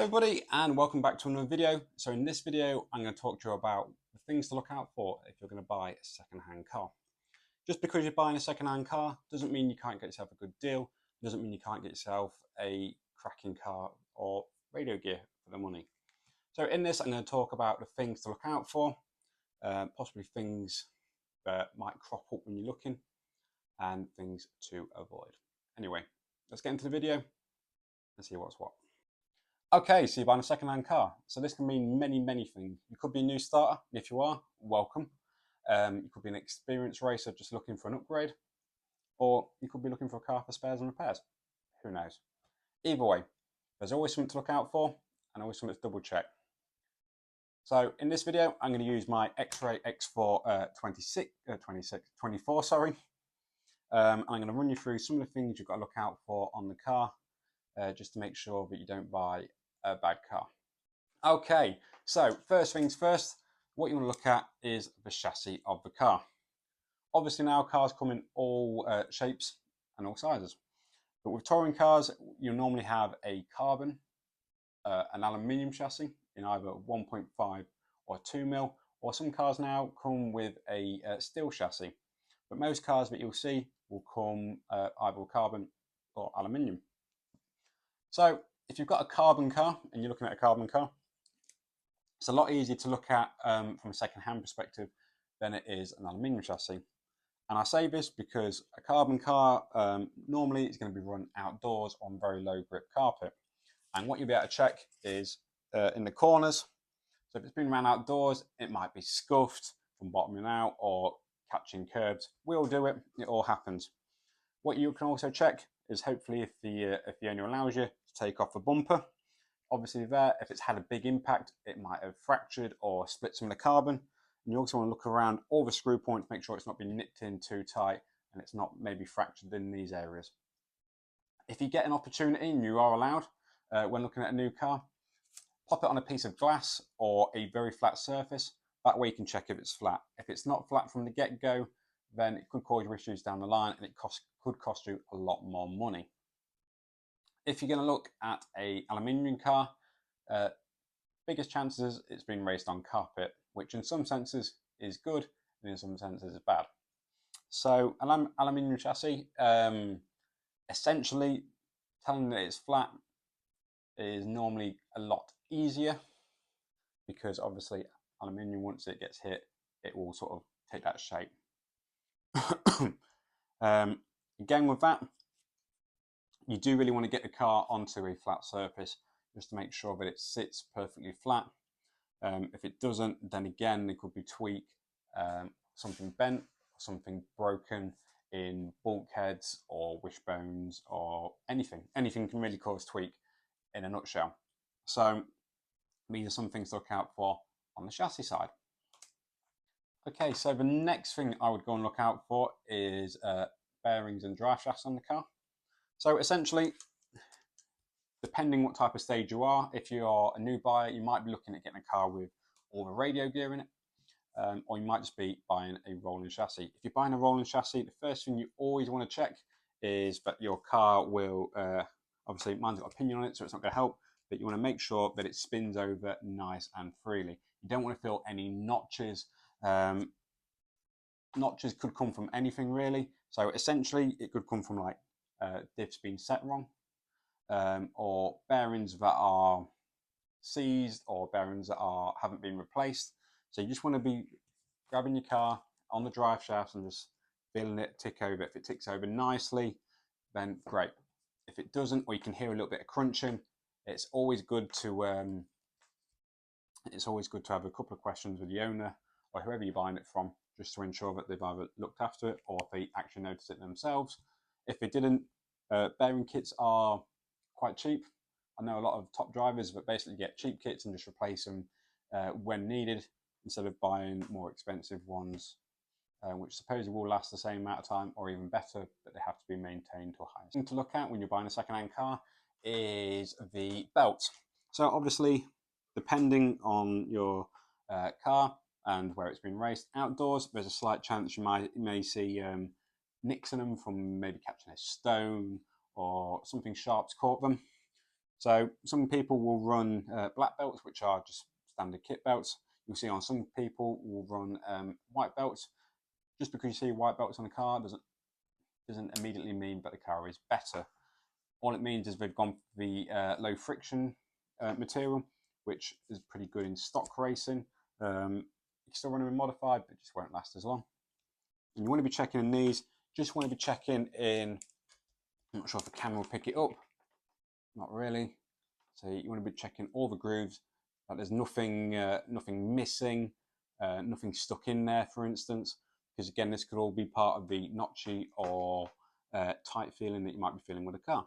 everybody, and welcome back to another video. So in this video I'm going to talk to you about the things to look out for if you're going to buy a second-hand car. Just because you're buying a second-hand car doesn't mean you can't get yourself a good deal, doesn't mean you can't get yourself a cracking car or radio gear for the money. So in this I'm going to talk about the things to look out for, possibly things that might crop up when you're looking, and things to avoid. Anyway, let's get into the video and see what's what. Okay, so you're buying a second-hand car. So this can mean many things. You could be a new starter, and if you are, welcome. You could be an experienced racer just looking for an upgrade, or you could be looking for a car for spares and repairs. Who knows? Either way, there's always something to look out for, and always something to double check. So in this video, I'm going to use my X-Ray X4 24, sorry. I'm going to run you through some of the things you've got to look out for on the car, just to make sure that you don't buy a bad car. Okay, so first things first, what you want to look at is the chassis of the car. Obviously now cars come in all shapes and all sizes, but with touring cars you normally have a carbon, an aluminium chassis in either 1.5 or 2 mil, or some cars now come with a steel chassis, but most cars that you'll see will come either carbon or aluminium. So if you've got a carbon car and you're looking at a carbon car, it's a lot easier to look at from a second-hand perspective than it is an aluminium chassis. And I say this because a carbon car normally is going to be run outdoors on very low grip carpet. And what you'll be able to check is in the corners. So if it's been run outdoors, it might be scuffed from bottoming out or catching curbs. We'll do it, it all happens. What you can also check is hopefully if the owner allows you to take off the bumper. Obviously there, if it's had a big impact, it might have fractured or split some of the carbon. And you also want to look around all the screw points, make sure it's not been nipped in too tight and it's not maybe fractured in these areas. If you get an opportunity, and you are allowed, when looking at a new car, pop it on a piece of glass or a very flat surface. That way you can check if it's flat. If it's not flat from the get-go, then it could cause you issues down the line and it could cost you a lot more money. If you're going to look at an aluminium car, biggest chances it's been raced on carpet, which in some senses is good and in some senses is bad. So an aluminium chassis, essentially telling that it's flat is normally a lot easier, because obviously aluminium, once it gets hit, it will sort of take that shape. Again with that, you do really want to get the car onto a flat surface just to make sure that it sits perfectly flat. If it doesn't, then again there could be tweak, something bent, something broken in bulkheads or wishbones or anything. Anything can really cause tweak in a nutshell. So these are some things to look out for on the chassis side. Okay, so the next thing I would go and look out for is bearings and drive shafts on the car. So essentially, depending what type of stage you are, if you are a new buyer, you might be looking at getting a car with all the radio gear in it, or you might just be buying a rolling chassis. If you're buying a rolling chassis, the first thing you always want to check is that your car will, obviously mine's got a pinion on it, so it's not going to help, but you want to make sure that it spins over nice and freely. You don't want to feel any notches. Notches could come from anything really. So essentially it could come from like diffs being set wrong, or bearings that are seized, or bearings that haven't been replaced. So you just want to be grabbing your car on the drive shafts and just feeling it tick over. If it ticks over nicely, then great. If it doesn't, or you can hear a little bit of crunching, it's always good to have a couple of questions with the owner or whoever you're buying it from, just to ensure that they've either looked after it or if they actually noticed it themselves. If they didn't, bearing kits are quite cheap. I know a lot of top drivers that basically get cheap kits and just replace them when needed, instead of buying more expensive ones, which supposedly will last the same amount of time or even better, but they have to be maintained to a higher standard. To look at when you're buying a second-hand car is the belt. So obviously, depending on your car and where it's been raced outdoors, there's a slight chance you may see nicks in them from maybe catching a stone or something sharp's caught them. So some people will run black belts, which are just standard kit belts. You'll see on some people will run white belts. Just because you see white belts on a car doesn't immediately mean that the car is better. All it means is they've gone for the low friction material, which is pretty good in stock racing. You can still run them in modified, but it just won't last as long. And you want to be checking in these, just want to be checking in, I'm not sure if the camera will pick it up, not really. So you want to be checking all the grooves, that there's nothing missing, nothing stuck in there, for instance, because again, this could all be part of the notchy or tight feeling that you might be feeling with a car.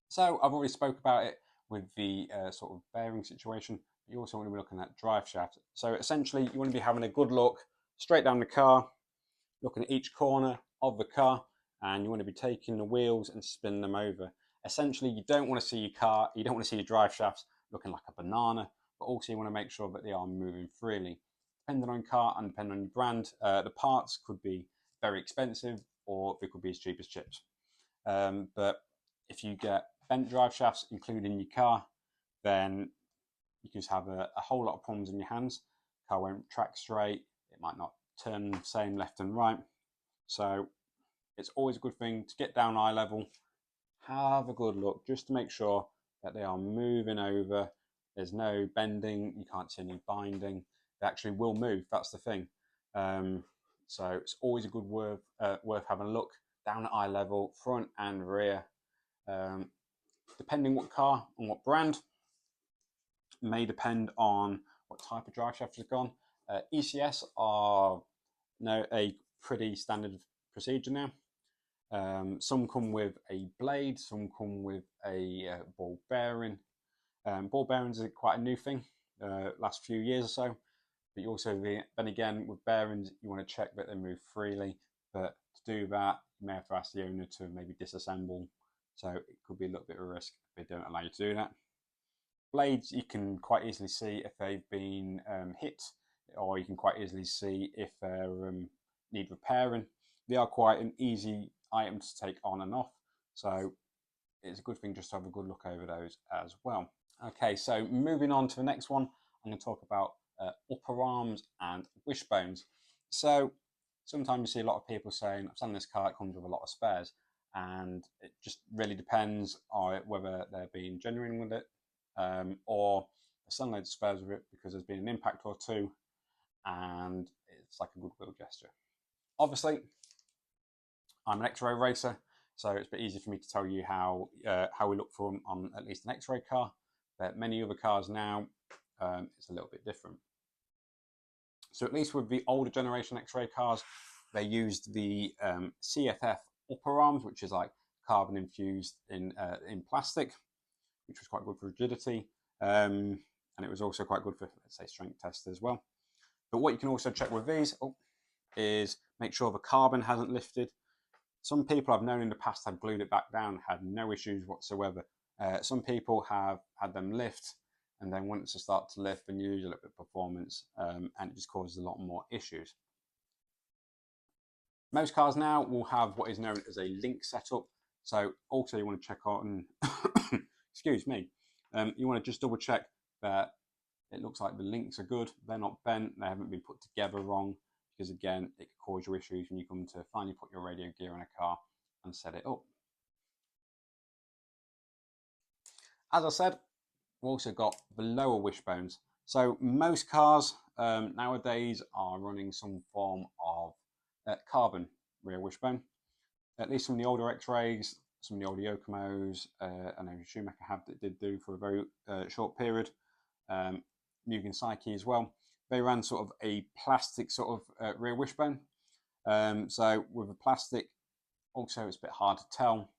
So I've already spoke about it with the sort of bearing situation. You also want to be looking at drive shaft. So essentially, you want to be having a good look straight down the car, looking at each corner of the car, and you want to be taking the wheels and spinning them over. Essentially, you don't want to see your car, you don't want to see your drive shafts looking like a banana, but also you want to make sure that they are moving freely. Depending on car and depending on your brand, the parts could be very expensive or they could be as cheap as chips. But if you get bent drive shafts included in your car, then you can just have a whole lot of problems in your hands. The car won't track straight, it might not turn the same left and right. So it's always a good thing to get down eye level, have a good look just to make sure that they are moving over. There's no bending, you can't see any binding. They actually will move, that's the thing. So it's always a good worth having a look down at eye level, front and rear. Depending what car and what brand, may depend on what type of drive shaft has gone. ECS are a pretty standard procedure now. Some come with a blade, some come with a ball bearing. Ball bearings are quite a new thing, last few years or so. But you also, then again, with bearings, you want to check that they move freely. But to do that, you may have to ask the owner to maybe disassemble. So it could be a little bit of a risk if they don't allow you to do that. Blades, you can quite easily see if they've been hit, or you can quite easily see if they need repairing. They are quite an easy item to take on and off, so it's a good thing just to have a good look over those as well. Okay, so moving on to the next one, I'm going to talk about upper arms and wishbones. So sometimes you see a lot of people saying, I've seen this car, it comes with a lot of spares, and it just really depends on whether they're being genuine with it, or there's some loads of spares with it because there's been an impact or two, and it's like a goodwill gesture. Obviously, I'm an X-Ray racer, so it's a bit easy for me to tell you how we look for them on at least an X-Ray car. But many other cars now, it's a little bit different. So at least with the older generation X-Ray cars, they used the CFF upper arms, which is like carbon infused in plastic, which was quite good for rigidity, and it was also quite good for, let's say, strength tests as well. But what you can also check with these is make sure the carbon hasn't lifted. Some people I've known in the past have glued it back down, had no issues whatsoever. Some people have had them lift, and then once they start to lift, then you lose a little bit of performance, and it just causes a lot more issues. Most cars now will have what is known as a link setup. So also you want to check on, excuse me, you want to just double check that it looks like the links are good, they're not bent, they haven't been put together wrong, because again, it could cause you issues when you come to finally put your radio gear in a car and set it up. As I said, we've also got the lower wishbones. So most cars nowadays are running some form of carbon rear wishbone. At least from the older X-Rays, some of the older Yokomos, I know Schumacher did do for a very short period. Mugen Psyche as well. They ran sort of a plastic sort of rear wishbone. So with the plastic, also it's a bit hard to tell.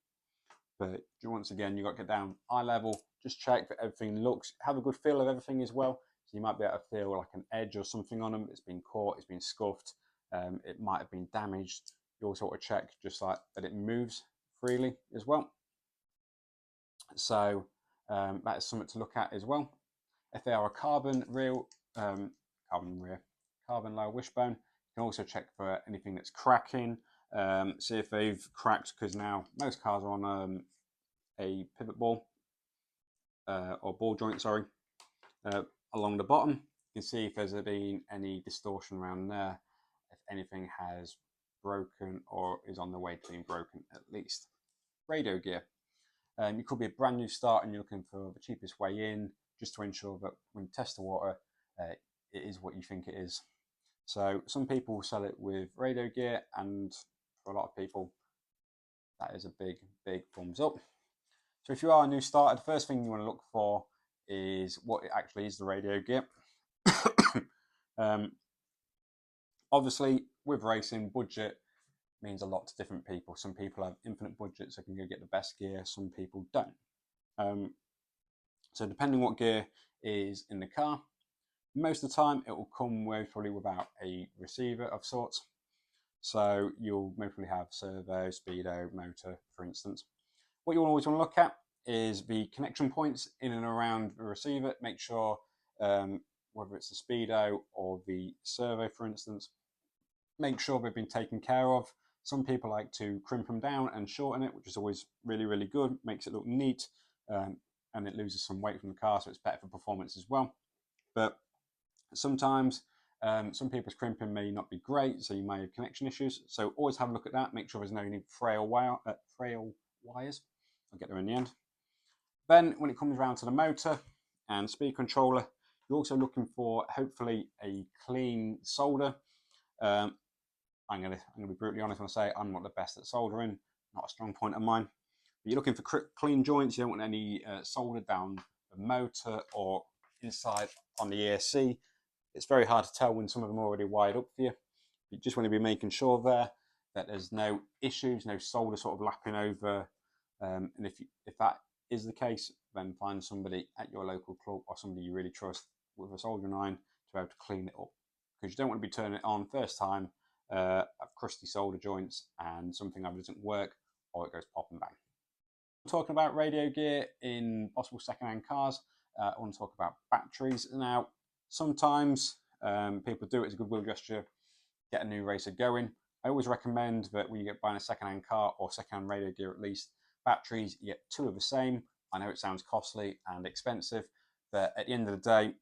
But once again, you've got to get down eye level, just check that everything looks, have a good feel of everything as well. So you might be able to feel like an edge or something on them. It's been caught, it's been scuffed, it might have been damaged. You also want to check just like that it moves freely as well. So that is something to look at as well. If they are a carbon lower wishbone, you can also check for anything that's cracking. See if they've cracked, because now most cars are on a pivot ball. or ball joint, sorry, along the bottom. You can see if there's been any distortion around there, if anything has broken or is on the way to being broken at least. Radio gear. It could be a brand new start and you're looking for the cheapest way in, just to ensure that when you test the water, it is what you think it is. So some people sell it with radio gear, and for a lot of people, that is a big, big thumbs up. So if you are a new starter, the first thing you want to look for is what it actually is, the radio gear. Obviously, with racing, budget means a lot to different people. Some people have infinite budgets, so can go get the best gear. Some people don't. So depending what gear is in the car, most of the time it will come with probably without a receiver of sorts. So you'll mostly have servo, speedo, motor, for instance. What you always want to look at is the connection points in and around the receiver. Make sure whether it's the speedo or the servo, for instance, make sure they've been taken care of. Some people like to crimp them down and shorten it, which is always really, really good. Makes it look neat, and it loses some weight from the car, so it's better for performance as well. But sometimes some people's crimping may not be great, so you may have connection issues. So always have a look at that. Make sure there's no any frail wires. I'll get there in the end. Then when it comes around to the motor and speed controller, you're also looking for hopefully a clean solder. I'm going to be brutally honest when I say I'm not the best at soldering, not a strong point of mine. But you're looking for clean joints. You don't want any solder down the motor or inside on the ESC. It's very hard to tell when some of them are already wired up for you. You just want to be making sure there that there's no issues, no solder sort of lapping over. And if that is the case, then find somebody at your local club or somebody you really trust with a soldering iron to be able to clean it up. Because you don't want to be turning it on first time, have crusty solder joints and something either doesn't work or it goes pop and bang. I'm talking about radio gear in possible second-hand cars. I want to talk about batteries. Now, sometimes people do it as a goodwill gesture, get a new racer going. I always recommend that when you get buying a second-hand car or second-hand radio gear at least, batteries, you get 2 of the same. I know it sounds costly and expensive, but at the end of the day,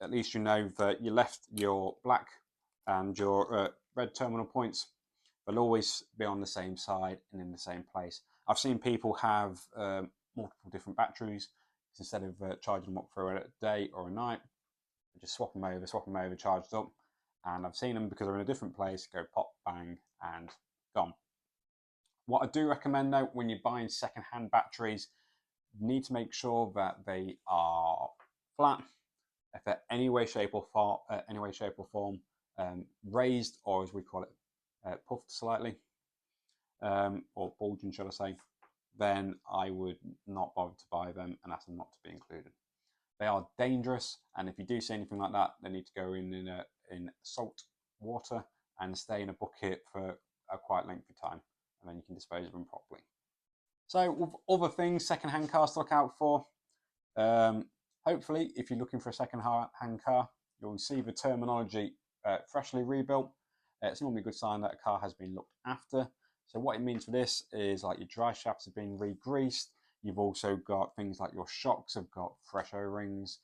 at least you know that you left your black and your red terminal points will always be on the same side and in the same place. I've seen people have multiple different batteries. Instead of charging them up for a day or a night, just swap them over, charged up. And I've seen them, because they're in a different place, go pop, bang, and gone. What I do recommend though, when you're buying second-hand batteries, you need to make sure that they are flat, if they're any way, shape or form raised, or as we call it, puffed slightly, or bulging, shall I say, then I would not bother to buy them and ask them not to be included. They are dangerous, and if you do see anything like that, they need to go in salt water and stay in a bucket for a quite lengthy time, and then you can dispose of them properly. So with other things, second-hand cars to look out for, hopefully if you're looking for a second-hand car, you'll see the terminology freshly rebuilt. It's normally a good sign that a car has been looked after. So what it means for this is, like, your drive shafts have been re-greased. You've also got things like your shocks have got fresh O-rings,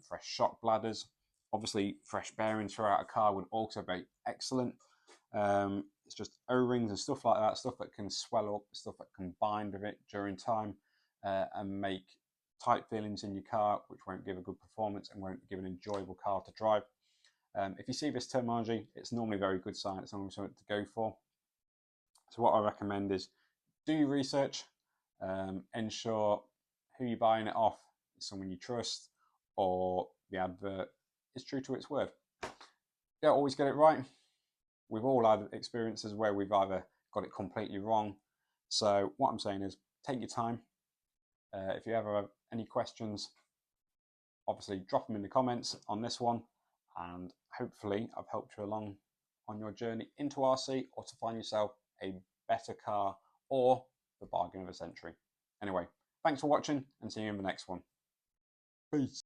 fresh shock bladders. Obviously, fresh bearings throughout a car would also be excellent. It's just O-rings and stuff like that, stuff that can swell up, stuff that can bind with it during time and make tight feelings in your car, which won't give a good performance and won't give an enjoyable car to drive. If you see this terminology, it's normally a very good sign. It's normally something to go for. So what I recommend is do your research, ensure who you're buying it off is someone you trust, or the advert is true to its word. Don't always get it right. We've all had experiences where we've either got it completely wrong. So what I'm saying is take your time. If you ever have any questions, obviously drop them in the comments on this one, and hopefully I've helped you along on your journey into RC, or to find yourself a better car or the bargain of a century. Anyway, thanks for watching, and see you in the next one. Peace.